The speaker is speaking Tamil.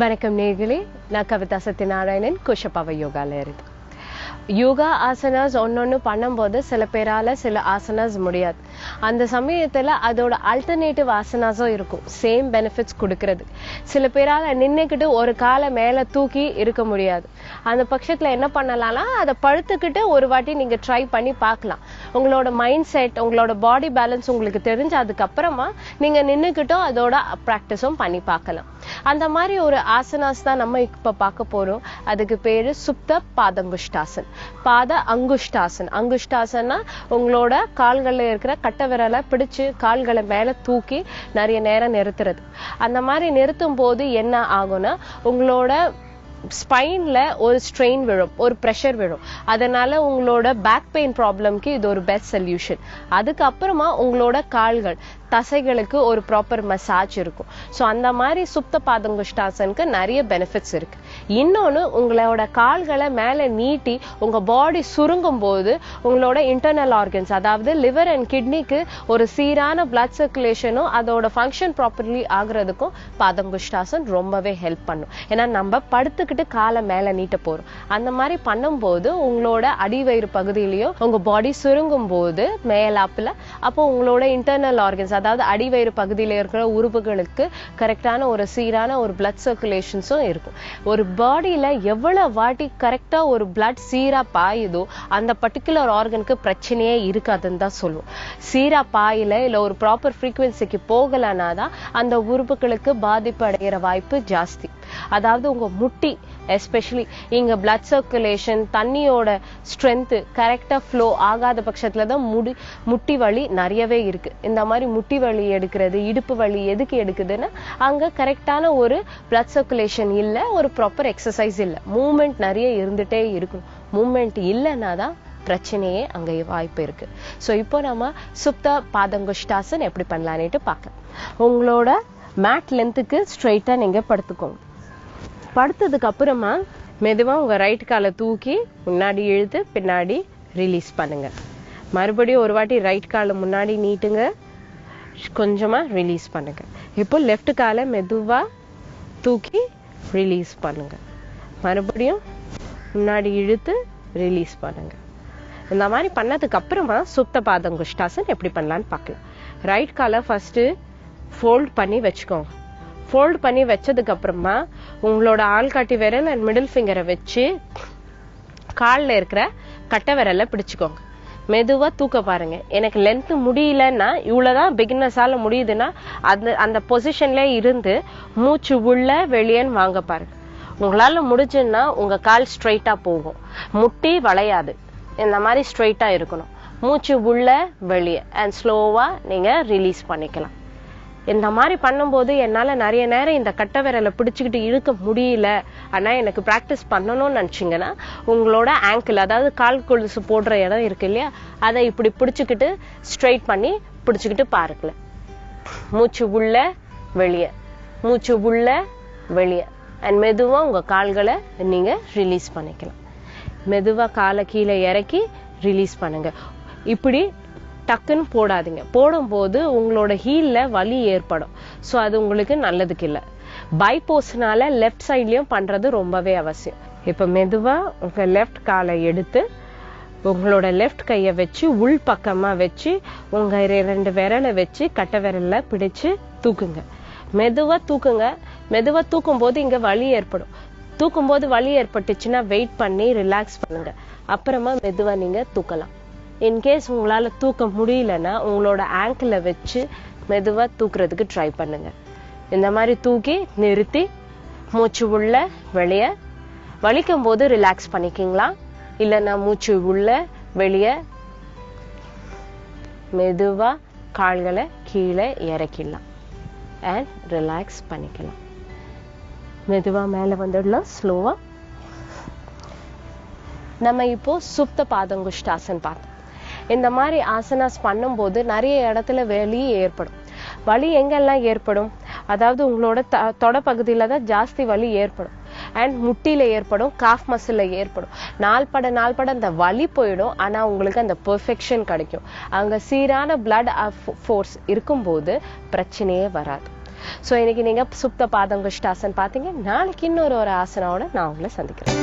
வணக்கம் நேயர்களே, நான் கவிதா சத்யநாராயணன், குஷப்பாவை யோகால இருக்கு. யோகா ஆசனாஸ் ஒன்னொன்னு பண்ணும்போது சில பேரால சில ஆசனாஸ் முடியாது. அந்த சமயத்துல அதோட அல்டர்னேட்டிவ் ஆசனாஸும் இருக்கும், சேம் பெனிஃபிட்ஸ் கொடுக்கறது. சில பேரால நின்னுக்கிட்டு ஒரு காலை மேல தூக்கி இருக்க முடியாது. அந்த பட்சத்துல என்ன பண்ணலாம்னா, அதை படுத்துக்கிட்டு ஒரு வாட்டி நீங்க ட்ரை பண்ணி பார்க்கலாம். உங்களோட மைண்ட் செட், உங்களோட பாடி பேலன்ஸ் உங்களுக்கு தெரிஞ்சு அதுக்கப்புறமா நீங்க நின்னுக்கிட்டும் அதோட ப்ராக்டிஸும் பண்ணி பார்க்கலாம். அந்த மாதிரி ஒரு ஆசனாஸ் தான் நம்ம இப்ப பார்க்க போறோம். அதுக்கு பேரு சுப்த பாதங்குஷ்டாசன், பாத அங்குஷ்டாசன். அங்குஷ்டாசன்னா உங்களோட கால்கள்ல இருக்கிற கட்டை விரலை பிடிச்சு கால்களை மேல தூக்கி நிறைய நேரம் நிறுத்துறது. அந்த மாதிரி நிறுத்தும் போது என்ன ஆகும்னா, உங்களோட ஸ்பைன்ல ஒரு ஸ்ட்ரெயின் விழும், ஒரு ப்ரெஷர் விழும். அதனால உங்களோட பேக் பெயின் ப்ராப்ளம்க்கு இது ஒரு பெஸ்ட் சொல்யூஷன். அதுக்கப்புறமா உங்களோட கால்கள் தசைகளுக்கு ஒரு ப்ராப்பர் மசாஜ் இருக்கும். ஸோ அந்த மாதிரி சுப்த பாதங்குஷ்டாசனுக்கு நிறைய பெனிஃபிட்ஸ் இருக்கு. இன்னொன்னு, உங்களோட கால்களை மேல நீட்டி உங்க பாடி சுருங்கும் போது உங்களோட இன்டர்னல் ஆர்கன்ஸ், அதாவது லிவர் அண்ட் கிட்னிக்கு ஒரு சீரான பிளட் சர்க்குலேஷனும் அதோட ஃபங்க்ஷன் ப்ராப்பர்லி ஆகுறதுக்கும் பாதங்குஷ்டாசன் ரொம்பவே ஹெல்ப் பண்ணும். ஏன்னா நம்ம படுத்துக்கிட்டு காலை மேல நீட்ட போறோம். அந்த மாதிரி பண்ணும்போது உங்களோட அடிவயிறு பகுதியிலயும் உங்க பாடி சுருங்கும் போது மேலாப்புல, அப்போ உங்களோட இன்டர்னல் ஆர்கன்ஸ், அதாவது அடிவயிறு பகுதியில இருக்கிற உறுப்புகளுக்கு கரெக்டான ஒரு சீரான ஒரு பிளட் சர்க்குலேஷன்ஸும் இருக்கும். ஒரு பாடியில எவ்வளவு வாட்டி கரெக்டா ஒரு பிளட் சீரா பாயுதோ அந்த பர்டிகுலர் ஆர்கனுக்கு பிரச்சனையே இருக்காதுன்னு தான் சொல்லுவோம். சீரா பாயில இல்ல ஒரு ப்ராப்பர் ஃப்ரீக்வன்சிக்கு போகலனாதான் அந்த உறுப்புகளுக்கு பாதிப்பு அடைகிற வாய்ப்பு ஜாஸ்தி. அதாவது உங்க முட்டி எஸ்பெஷலி இங்க பிளட் சர்க்குலேஷன், தண்ணியோட ஸ்ட்ரென்த் கரெக்டா ஃப்ளோ ஆகாத பட்சத்துலதான் முட்டி வலி நிறையவே இருக்கு. இந்த மாதிரி முட்டி வலி எடுக்கிறது, இடுப்பு வலி எதுக்கு எடுக்குதுன்னா, அங்க கரெக்டான ஒரு பிளட் சர்க்குலேஷன் இல்ல, ஒரு ப்ராப்பர் எக்ஸசைஸ் இல்ல, மூவ்மெண்ட் நிறைய இருந்துட்டே இருக்கணும். மூவ்மெண்ட் இல்லைன்னாதான் பிரச்சனையே அங்க வாய்ப்பு இருக்கு. சோ இப்போ நம்ம சுப்த பாதங்குஷ்டாசன் எப்படி பண்ணலான்னுட்டு பார்க்கலாம். உங்களோட மேட் லென்த்துக்கு ஸ்ட்ரெயிட்டா நீங்க படுத்துக்கோங்க. படுத்ததுக்கு அப்புறமா மெதுவா உங்க ரைட் காலை தூக்கி முன்னாடி இழுத்து பின்னாடி ரிலீஸ் பண்ணுங்க. மறுபடியும் ஒரு வாட்டி ரைட் காலை முன்னாடி நீட்டுங்க, கொஞ்சமா ரிலீஸ் பண்ணுங்க. இப்போ லெஃப்ட் காலை மெதுவா தூக்கி ரிலீஸ் பண்ணுங்க. மறுபடியும் முன்னாடி இழுத்து ரிலீஸ் பண்ணுங்க. இந்த மாதிரி பண்ணதுக்கு அப்புறமா சுப்த பாதங்குஷ்டாசன் எப்படி பண்ணலான்னு பார்க்கலாம். ரைட் காலை ஃபர்ஸ்ட் ஃபோல்ட் பண்ணி வச்சுக்கோங்க. ஃபோல்ட் பண்ணி வச்சதுக்கு அப்புறமா உங்களோட ஆள்காட்டி விரல் அண்ட் மிடில் ஃபிங்கரை வச்சு காலில் இருக்கிற கட்டை விரலை பிடிச்சுக்கோங்க. மெதுவா தூக்க பாருங்க. எனக்கு லென்த் முடியலன்னா, இவ்வளவுதான் பிகினர்ஸால முடியுதுன்னா அந்த பொசிஷன்ல இருந்து மூச்சு உள்ள வெளியேன்னு வாங்க பாருங்க. உங்களால முடிஞ்சுன்னா உங்க கால் ஸ்ட்ரைட்டா போகும், முட்டி வளையாது, இந்த மாதிரி ஸ்ட்ரைட்டா இருக்கணும். மூச்சு உள்ள வெளியே அண்ட் ஸ்லோவா நீங்க ரிலீஸ் பண்ணிக்கலாம். இந்த மாதிரி பண்ணும்போது என்னால நிறைய நேரம் இந்த கட்டை விரலை பிடிச்சுக்கிட்டு இழுக்க முடியல, ஆனா எனக்கு பிராக்டிஸ் பண்ணணும்னு நினைச்சீங்கன்னா உங்களோட ஆங்கிள், அதாவது கால் கொலுசு போடுற இடம் இருக்கு இல்லையா, அதை இப்படி பிடிச்சுக்கிட்டு ஸ்ட்ரைட் பண்ணி பிடிச்சுக்கிட்டு பாருங்கள. மூச்சு உள்ள வெளியே, மூச்சு உள்ள வெளியே அண்ட் மெதுவா உங்க கால்களை நீங்க ரிலீஸ் பண்ணிக்கலாம். மெதுவா காலை கீழே இறக்கி ரிலீஸ் பண்ணுங்க. இப்படி டக்குன்னு போடாதீங்க. போடும்போது உங்களோட ஹீல்ல வலி ஏற்படும். ஸோ அது உங்களுக்கு நல்லதுக்கு இல்லை. பைபோஸ்னால லெஃப்ட் சைட்லயும் பண்றது ரொம்பவே அவசியம். இப்ப மெதுவா உங்க லெஃப்ட் காலை எடுத்து உங்களோட லெஃப்ட் கையை வச்சு உள் பக்கமா வச்சு உங்க 2 விரலை வச்சு கட்டை விரல்ல பிடிச்சு தூக்குங்க. மெதுவா தூக்குங்க. மெதுவா தூக்கும் போது இங்க வலி ஏற்படும். தூக்கும் போது வலி ஏற்பட்டுச்சுன்னா வெயிட் பண்ணி ரிலாக்ஸ் பண்ணுங்க. அப்புறமா மெதுவா நீங்க தூக்கலாம். இன்கேஸ் உங்களால தூக்க முடியலன்னா உங்களோட ஆங்கிளை வச்சு மெதுவா தூக்குறதுக்கு ட்ரை பண்ணுங்க. இந்த மாதிரி தூக்கி நிறுத்தி மூச்சு உள்ள வெளியே, வலிக்கும் போது ரிலாக்ஸ் பண்ணிக்கிங்களா, இல்லைன்னா மூச்சு உள்ள வெளியே மெதுவா கால்களை கீழே இறக்கிடலாம் அண்ட் ரிலாக்ஸ் பண்ணிக்கலாம். மெதுவா மேல வந்துடலாம் ஸ்லோவா. நம்ம இப்போ சுப்த பாதங்குஷ்டாசன் பார்த்தோம். இந்த மாதிரி ஆசனாஸ் பண்ணும்போது நிறைய இடத்துல வலி ஏற்படும். வலி எங்கெல்லாம் ஏற்படும், அதாவது உங்களோட தொட பகுதியில தான் ஜாஸ்தி வலி ஏற்படும் அண்ட் முட்டியில ஏற்படும், காஃப் மசில்ல ஏற்படும். நாள்பட அந்த வலி போயிடும், ஆனா உங்களுக்கு அந்த பெர்ஃபெக்ஷன் கிடைக்கும். அங்க சீரான பிளட் ஃபோர்ஸ் இருக்கும்போது பிரச்சனையே வராது. ஸோ இன்னைக்கு நீங்க சுப்த பாதங்குஷ்டாசன் பார்த்தீங்க. நாளைக்கு இன்னொரு ஆசனாவோட நான் உங்களை சந்திக்கிறேன்.